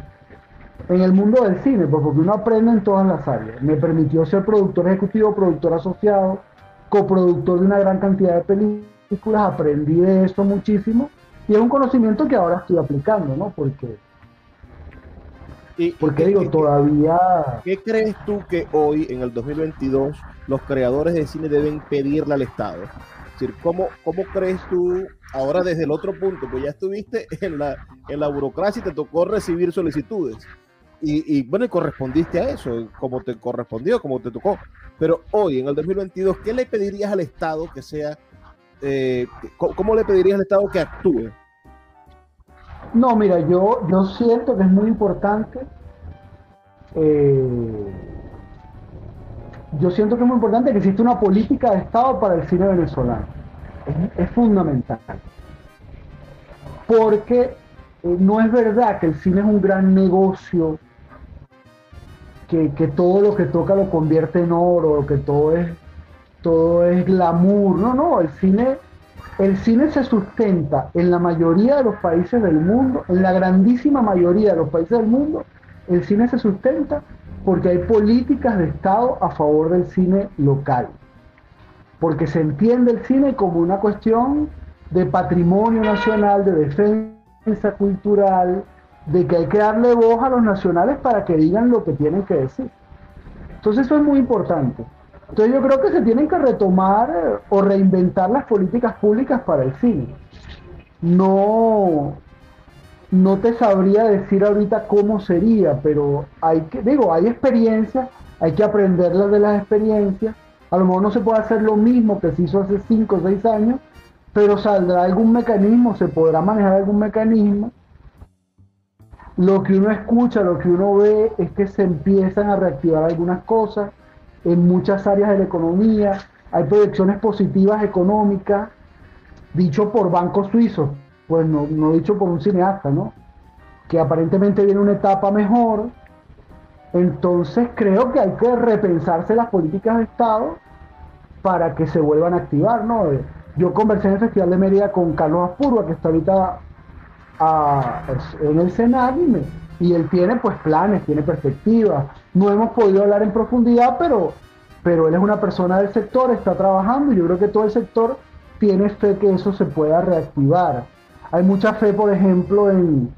en el mundo del cine, porque uno aprende en todas las áreas. Me permitió ser productor ejecutivo, productor asociado, coproductor de una gran cantidad de películas. Aprendí de eso muchísimo, y es un conocimiento que ahora estoy aplicando, ¿no? Porque digo, todavía... ¿Qué crees tú que hoy, en el 2022, los creadores de cine deben pedirle al Estado? Es decir, ¿cómo crees tú, ahora desde el otro punto, pues ya estuviste en la burocracia y te tocó recibir solicitudes, y bueno, y correspondiste a eso, como te correspondió, como te tocó, pero hoy, en el 2022, ¿qué le pedirías al Estado que sea, cómo le pedirías al Estado que actúe? No, mira, yo siento que es muy importante, que exista una política de Estado para el cine venezolano. Es fundamental. Porque no es verdad que el cine es un gran negocio, que todo lo que toca lo convierte en oro, que todo es glamour. No, el cine se sustenta en la mayoría de los países del mundo, en la grandísima mayoría de los países del mundo. El cine se sustenta porque hay políticas de Estado a favor del cine local, porque se entiende el cine como una cuestión de patrimonio nacional, de defensa cultural, de que hay que darle voz a los nacionales para que digan lo que tienen que decir. Entonces eso es muy importante. Entonces yo creo que se tienen que retomar o reinventar las políticas públicas para el cine. No te sabría decir ahorita cómo sería, pero hay experiencias, hay que aprenderlas de las experiencias. A lo mejor no se puede hacer lo mismo que se hizo hace 5 o 6 años, pero saldrá algún mecanismo, se podrá manejar algún mecanismo. Lo que uno escucha, lo que uno ve es que se empiezan a reactivar algunas cosas en muchas áreas de la economía. Hay proyecciones positivas económicas, dicho por bancos suizos, pues no dicho por un cineasta, ¿no? Que aparentemente viene una etapa mejor. Entonces creo que hay que repensarse las políticas de Estado para que se vuelvan a activar, ¿no? Yo conversé en el Festival de Mérida con Carlos Aspurua, que está ahorita en el SENAC, y él tiene pues planes, tiene perspectivas. No hemos podido hablar en profundidad, pero él es una persona del sector, está trabajando, y yo creo que todo el sector tiene fe que eso se pueda reactivar. Hay mucha fe, por ejemplo, en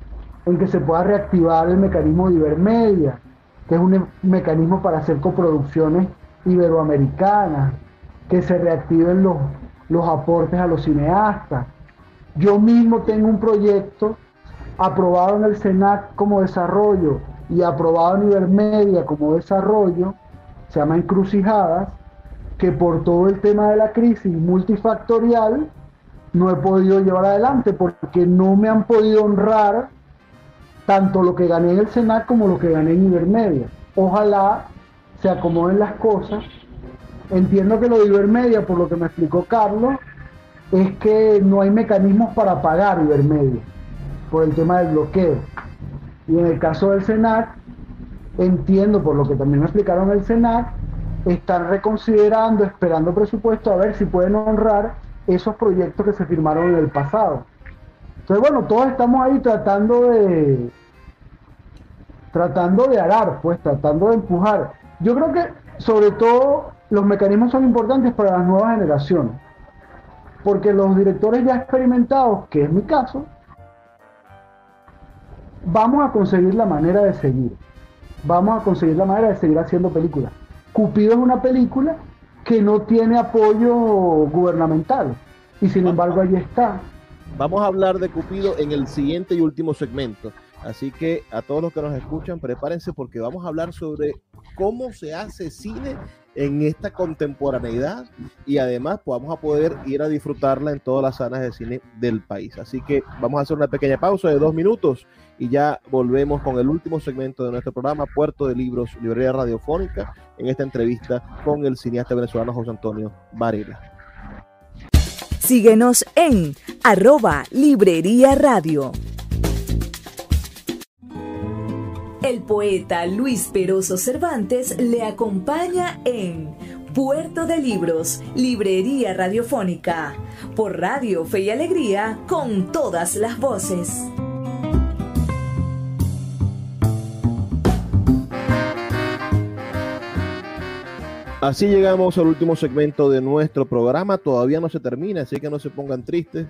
en que se pueda reactivar el mecanismo de Ibermedia, que es un mecanismo para hacer coproducciones iberoamericanas, que se reactiven los aportes a los cineastas. Yo mismo tengo un proyecto aprobado en el SENAC como desarrollo y aprobado en Ibermedia como desarrollo, se llama Encrucijadas, que por todo el tema de la crisis multifactorial no he podido llevar adelante porque no me han podido honrar tanto lo que gané en el SENAC como lo que gané en Ibermedia. Ojalá se acomoden las cosas. Entiendo que lo de Ibermedia, por lo que me explicó Carlos, es que no hay mecanismos para pagar Ibermedia por el tema del bloqueo. Y en el caso del SENAC, entiendo por lo que también me explicaron el SENAC, están reconsiderando, esperando presupuesto a ver si pueden honrar esos proyectos que se firmaron en el pasado. Entonces, bueno, todos estamos ahí tratando de arar, pues, tratando de empujar. Yo creo que, sobre todo, los mecanismos son importantes para las nuevas generaciones, porque los directores ya experimentados, que es mi caso, vamos a conseguir la manera de seguir. Vamos a conseguir la manera de seguir haciendo películas. Cupido es una película que no tiene apoyo gubernamental, y sin embargo allí está. Vamos a hablar de Cupido en el siguiente y último segmento. Así que a todos los que nos escuchan, prepárense porque vamos a hablar sobre cómo se hace cine en esta contemporaneidad y además pues, vamos a poder ir a disfrutarla en todas las salas de cine del país. Así que vamos a hacer una pequeña pausa de 2 minutos y ya volvemos con el último segmento de nuestro programa, Puerto de Libros, Librería Radiofónica, en esta entrevista con el cineasta venezolano José Antonio Varela. Síguenos en @Librería Radio. El poeta Luis Peroso Cervantes le acompaña en Puerto de Libros, Librería Radiofónica, por Radio Fe y Alegría, con todas las voces. Así llegamos al último segmento de nuestro programa. Todavía no se termina, así que no se pongan tristes.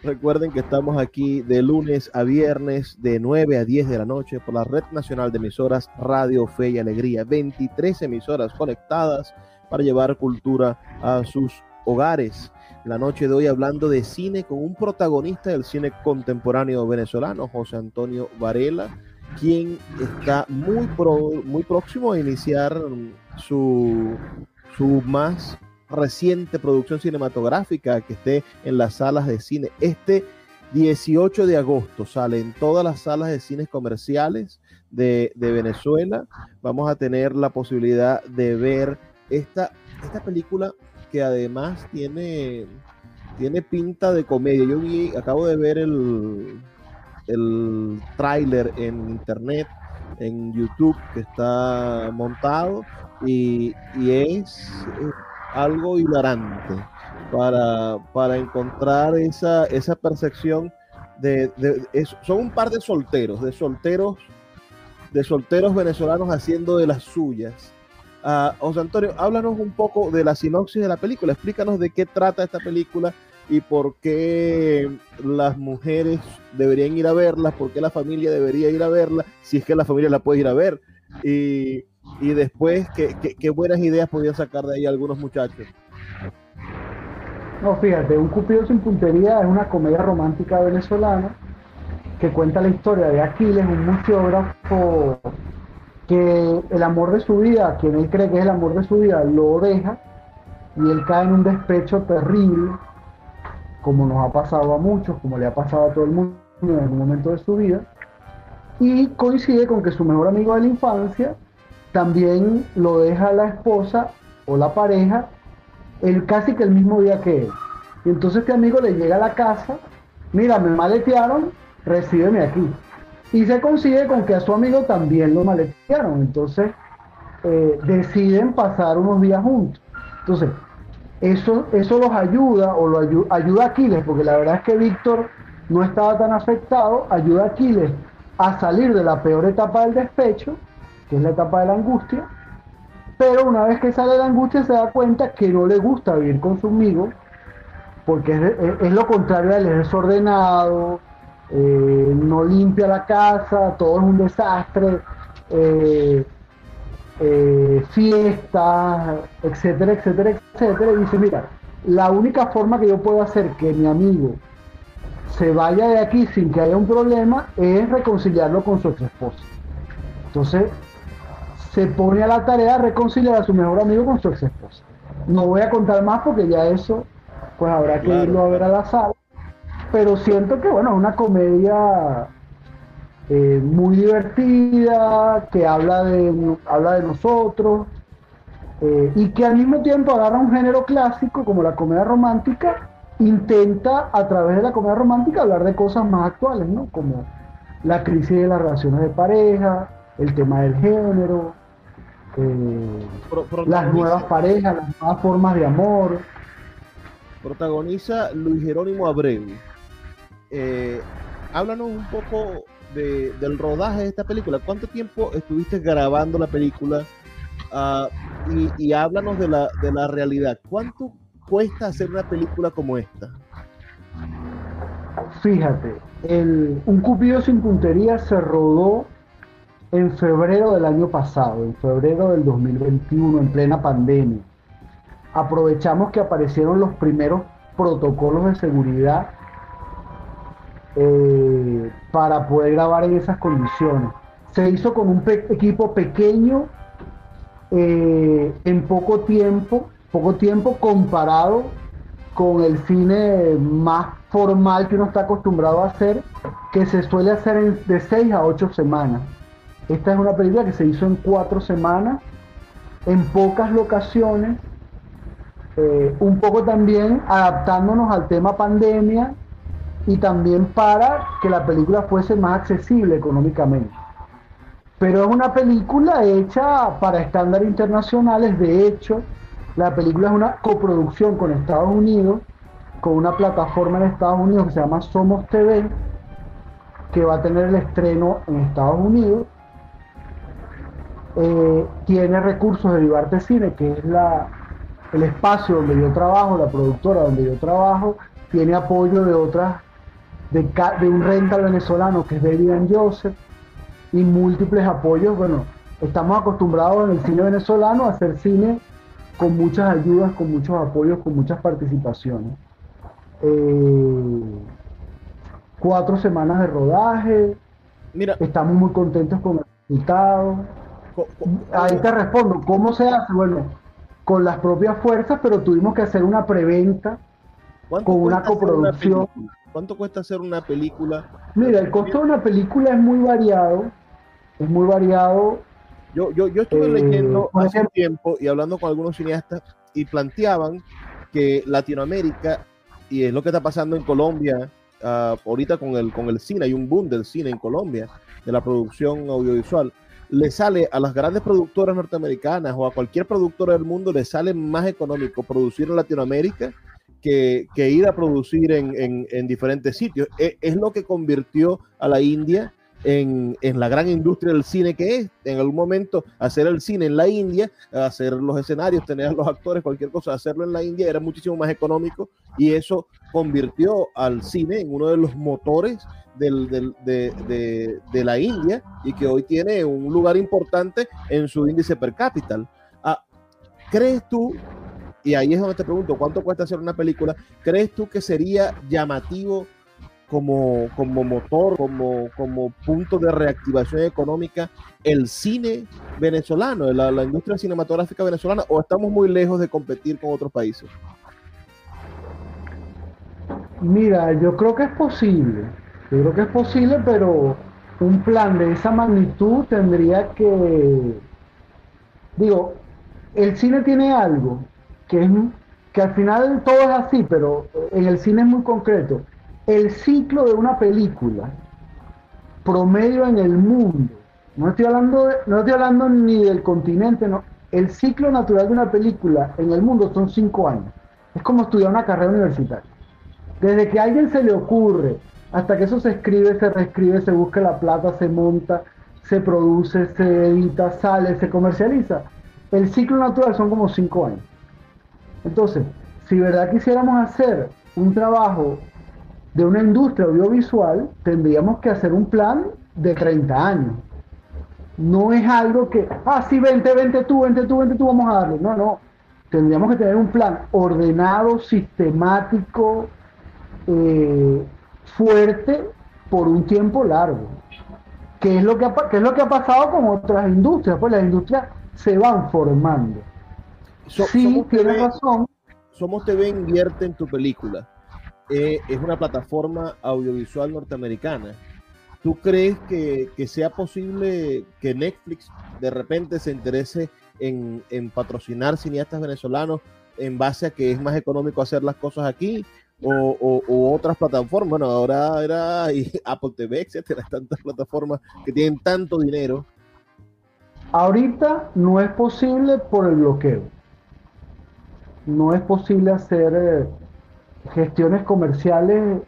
Recuerden que estamos aquí de lunes a viernes de 9 a 10 de la noche por la Red Nacional de Emisoras Radio Fe y Alegría. 23 emisoras conectadas para llevar cultura a sus hogares. La noche de hoy hablando de cine con un protagonista del cine contemporáneo venezolano, José Antonio Varela, quien está muy próximo a iniciar su más reciente producción cinematográfica que esté en las salas de cine. Este 18 de agosto sale en todas las salas de cines comerciales de Venezuela. Vamos a tener la posibilidad de ver esta película que además tiene pinta de comedia. Acabo de ver el tráiler en internet, en YouTube, que está montado y es algo hilarante para encontrar esa percepción son un par de solteros venezolanos haciendo de las suyas. José Antonio, háblanos un poco de la sinopsis de la película, explícanos de qué trata esta película y por qué las mujeres deberían ir a verla, por qué la familia debería ir a verla, si es que la familia la puede ir a ver, y después qué buenas ideas podían sacar de ahí algunos muchachos. No, fíjate, Un Cupido sin puntería es una comedia romántica venezolana que cuenta la historia de Aquiles, un museógrafo que el amor de su vida, quien él cree que es el amor de su vida, lo deja y él cae en un despecho terrible, como nos ha pasado a muchos, como le ha pasado a todo el mundo en algún momento de su vida, y coincide con que su mejor amigo de la infancia también lo deja la esposa o la pareja casi que el mismo día que él. Y entonces este amigo le llega a la casa, mira, me maletearon, recíbeme aquí. Y se consigue con que a su amigo también lo maletearon. Entonces deciden pasar unos días juntos. Entonces, eso los ayuda, o ayuda a Aquiles, porque la verdad es que Víctor no estaba tan afectado, ayuda a Aquiles a salir de la peor etapa del despecho, que es la etapa de la angustia, pero una vez que sale de la angustia se da cuenta que no le gusta vivir con su amigo, porque es lo contrario a él, es desordenado, no limpia la casa, todo es un desastre, eh, fiestas, etcétera, etcétera, etcétera, y dice, mira, la única forma que yo puedo hacer que mi amigo se vaya de aquí sin que haya un problema es reconciliarlo con su ex esposa. Entonces, se pone a la tarea de reconciliar a su mejor amigo con su ex esposa. No voy a contar más porque ya eso, pues habrá que irlo a ver a la sala, pero siento que, bueno, es una comedia muy divertida, que habla de nosotros, y que al mismo tiempo agarra un género clásico como la comedia romántica, intenta a través de la comedia romántica hablar de cosas más actuales, ¿no? Como la crisis de las relaciones de pareja, el tema del género, las nuevas parejas, las nuevas formas de amor. Protagoniza Luis Jerónimo Abreu. Háblanos un poco del rodaje de esta película. ¿Cuánto tiempo estuviste grabando la película? Y háblanos de la realidad. ¿Cuánto cuesta hacer una película como esta? Fíjate, Un Cupido sin puntería se rodó en febrero del año pasado, en febrero del 2021, en plena pandemia. Aprovechamos que aparecieron los primeros protocolos de seguridad para poder grabar en esas condiciones. Se hizo con un equipo pequeño, en poco tiempo comparado con el cine más formal que uno está acostumbrado a hacer, que se suele hacer de 6 a 8 semanas. Esta es una película que se hizo en 4 semanas, en pocas locaciones, un poco también adaptándonos al tema pandemia y también para que la película fuese más accesible económicamente. Pero es una película hecha para estándares internacionales. De hecho, la película es una coproducción con Estados Unidos, con una plataforma en Estados Unidos que se llama Somos TV, que va a tener el estreno en Estados Unidos. Tiene recursos de Vivarte Cine, que es el espacio donde yo trabajo, la productora donde yo trabajo. Tiene apoyo de otras, de un rental venezolano que es David and Joseph, y múltiples apoyos. Bueno, estamos acostumbrados en el cine venezolano a hacer cine con muchas ayudas, con muchos apoyos, con muchas participaciones. 4 semanas de rodaje. Mira, estamos muy contentos con el resultado. Ahí te respondo, ¿cómo se hace? Bueno, con las propias fuerzas, pero tuvimos que hacer una preventa con una coproducción. ¿Cuánto cuesta hacer una película? Mira, el costo de una película es muy variado. Es muy variado. Yo estuve leyendo hace un tiempo y hablando con algunos cineastas y planteaban que Latinoamérica, y es lo que está pasando en Colombia, ahorita con el cine, hay un boom del cine en Colombia, de la producción audiovisual, le sale a las grandes productoras norteamericanas o a cualquier productora del mundo, le sale más económico producir en Latinoamérica que ir a producir en diferentes sitios. Es lo que convirtió a la India en la gran industria del cine que es. En algún momento hacer el cine en la India, hacer los escenarios, tener a los actores, cualquier cosa, hacerlo en la India era muchísimo más económico, y eso convirtió al cine en uno de los motores de la India, y que hoy tiene un lugar importante en su índice per cápita. ¿Crees tú, y ahí es donde te pregunto, cuánto cuesta hacer una película, crees tú que sería llamativo como motor, como punto de reactivación económica el cine venezolano, la industria cinematográfica venezolana, o estamos muy lejos de competir con otros países? Mira, yo creo que es posible, pero un plan de esa magnitud tendría que, digo, el cine tiene algo que al final todo es así, pero en el cine es muy concreto. El ciclo de una película promedio en el mundo, no estoy hablando ni del continente, no, el ciclo natural de una película en el mundo son 5 años. Es como estudiar una carrera universitaria. Desde que a alguien se le ocurre hasta que eso se escribe, se reescribe, se busca la plata, se monta, se produce, se edita, sale, se comercializa, el ciclo natural son como 5 años. Entonces, si verdad quisiéramos hacer un trabajo de una industria audiovisual, tendríamos que hacer un plan de 30 años. No es algo que, sí, vente tú, vamos a darle. No, no. Tendríamos que tener un plan ordenado, sistemático, fuerte, por un tiempo largo. ¿Qué es lo que ha pasado con otras industrias? Pues las industrias se van formando. Sí, tienes razón. Somos TV invierte en tu película. Es una plataforma audiovisual norteamericana. ¿Tú crees que sea posible que Netflix de repente se interese en patrocinar cineastas venezolanos en base a que es más económico hacer las cosas aquí? O otras plataformas, bueno, ahora era Apple TV, etcétera, tantas plataformas que tienen tanto dinero. Ahorita no es posible por el bloqueo. No es posible hacer gestiones comerciales,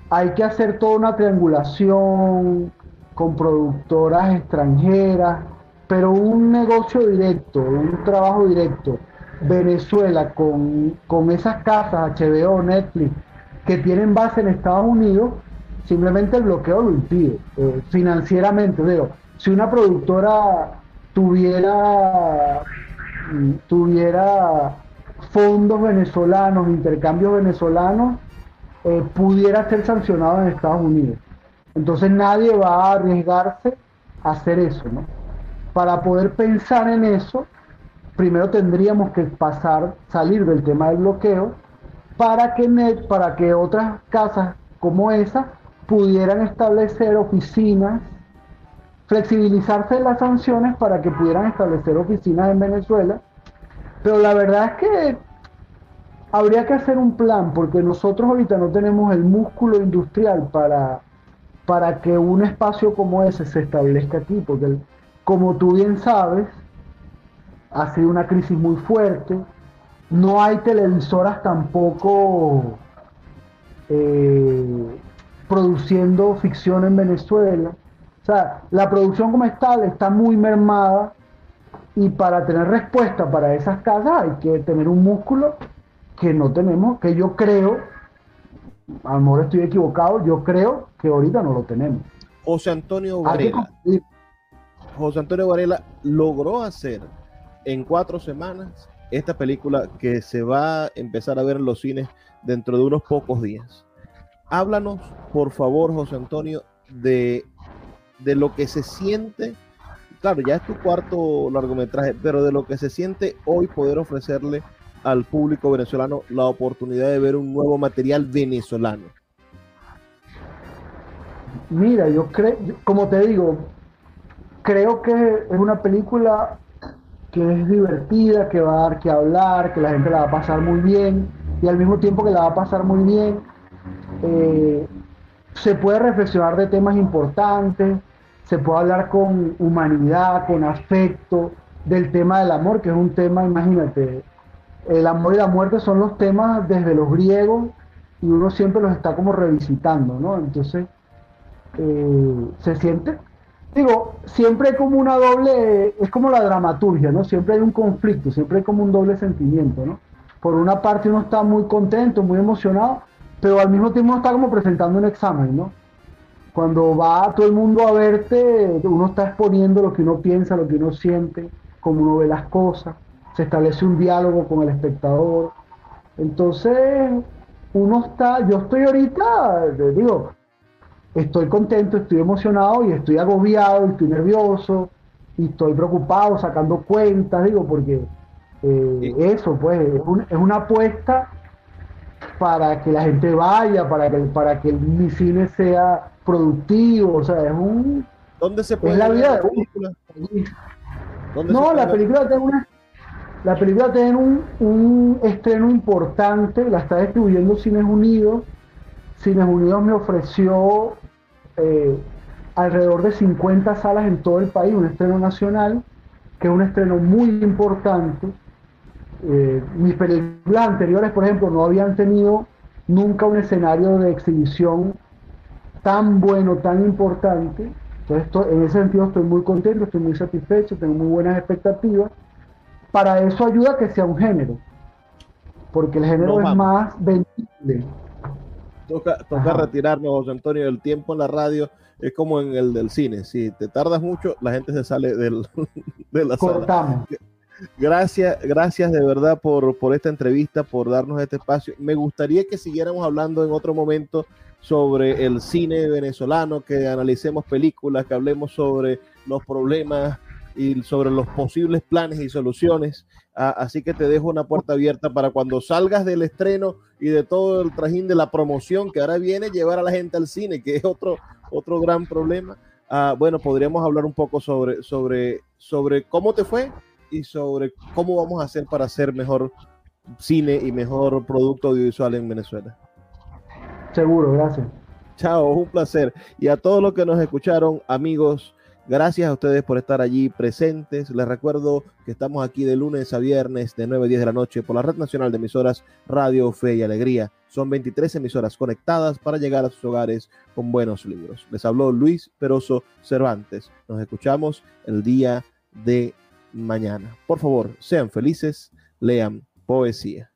hay que hacer toda una triangulación con productoras extranjeras, pero un negocio directo, un trabajo directo, Venezuela con esas casas, HBO, Netflix, que tienen base en Estados Unidos, simplemente el bloqueo lo impide. Financieramente, si una productora tuviera fondos venezolanos, intercambios venezolanos, pudiera ser sancionado en Estados Unidos. Entonces nadie va a arriesgarse a hacer eso, ¿no? Para poder pensar en eso, primero tendríamos que salir del tema del bloqueo para que otras casas como esa pudieran establecer oficinas, flexibilizarse las sanciones para que pudieran establecer oficinas en Venezuela. Pero la verdad es que habría que hacer un plan, porque nosotros ahorita no tenemos el músculo industrial para que un espacio como ese se establezca aquí, porque como tú bien sabes, ha sido una crisis muy fuerte, no hay televisoras tampoco produciendo ficción en Venezuela. O sea, la producción como tal está muy mermada, y para tener respuesta para esas casas hay que tener un músculo que no tenemos, que yo creo, a lo mejor estoy equivocado, yo creo que ahorita no lo tenemos. José Antonio Varela logró hacer en 4 semanas esta película que se va a empezar a ver en los cines dentro de unos pocos días. Háblanos, por favor, José Antonio, de lo que se siente. Claro, ya es tu 4º largometraje, pero de lo que se siente hoy poder ofrecerle al público venezolano la oportunidad de ver un nuevo material venezolano. Mira, yo creo, como te digo, creo que es una película que es divertida, que va a dar que hablar, que la gente la va a pasar muy bien, y al mismo tiempo que la va a pasar muy bien, se puede reflexionar de temas importantes, se puede hablar con humanidad, con afecto, del tema del amor, que es un tema, imagínate, el amor y la muerte son los temas desde los griegos, y uno siempre los está como revisitando, ¿no? Entonces, se siente, siempre hay como una doble, es como la dramaturgia, ¿no? Siempre hay un conflicto, siempre hay como un doble sentimiento, ¿no? Por una parte uno está muy contento, muy emocionado, pero al mismo tiempo uno está como presentando un examen, ¿no? Cuando va todo el mundo a verte, uno está exponiendo lo que uno piensa, lo que uno siente, cómo uno ve las cosas, se establece un diálogo con el espectador. Entonces, yo estoy ahorita, estoy contento, estoy emocionado y estoy agobiado, y estoy nervioso, y estoy preocupado, sacando cuentas, porque eso, pues, es una apuesta para que la gente vaya, para que mi cine sea productivo, o sea, ¿Dónde se puede es la vida de película? No, la película tiene un estreno importante, la está distribuyendo Cines Unidos. Cines Unidos me ofreció alrededor de 50 salas en todo el país, un estreno nacional, que es un estreno muy importante. Mis películas anteriores, por ejemplo, no habían tenido nunca un escenario de exhibición tan bueno, tan importante. Entonces, en ese sentido estoy muy contento, estoy muy satisfecho, tengo muy buenas expectativas. Para eso ayuda que sea un género, porque el género es más vendible. Toca retirarnos, José Antonio. El tiempo en la radio es como en el del cine. Si te tardas mucho, la gente se sale de la Cortamos. sala. Gracias de verdad por esta entrevista, por darnos este espacio. Me gustaría que siguiéramos hablando en otro momento sobre el cine venezolano, que analicemos películas, que hablemos sobre los problemas y sobre los posibles planes y soluciones. Así que te dejo una puerta abierta para cuando salgas del estreno y de todo el trajín de la promoción que ahora viene, llevar a la gente al cine, que es otro gran problema. Bueno, podríamos hablar un poco sobre cómo te fue y sobre cómo vamos a hacer para hacer mejor cine y mejor producto audiovisual en Venezuela. Seguro, gracias. Chao, un placer. Y a todos los que nos escucharon, amigos, gracias a ustedes por estar allí presentes. Les recuerdo que estamos aquí de lunes a viernes de 9 a 10 de la noche por la Red Nacional de Emisoras Radio Fe y Alegría. Son 23 emisoras conectadas para llegar a sus hogares con buenos libros. Les habló Luis Peroso Cervantes. Nos escuchamos el día de mañana. Por favor, sean felices, lean poesía.